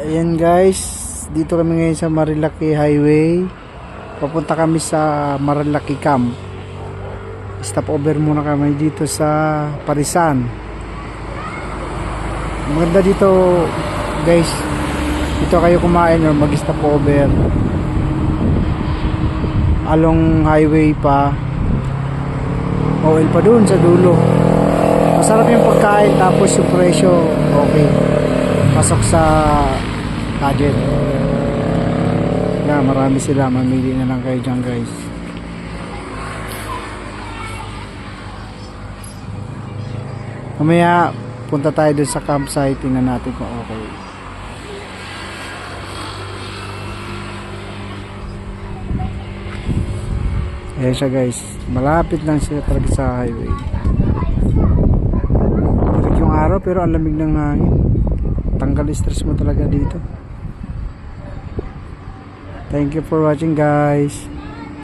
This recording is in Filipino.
Ayan guys, dito kami ngayon sa Marilaki Highway. Papunta kami sa Marilaki Camp. Stop over muna kami dito sa Parisan. Maganda dito guys. Dito kayo kumain or mag stop over along highway pa. Oil pa dun sa dulo. Masarap yung pagkain, tapos yung presyo okay, pasok sa budget. Yeah, marami sila, mamili na lang kayo dyan guys. Mamaya punta tayo dun sa campsite, tingnan natin kung okay. Ayan siya guys, malapit lang siya talaga sa highway. Direk yung araw pero ang lamig ng hangin. Tanggal stress mo talaga dito. Thank you for watching guys.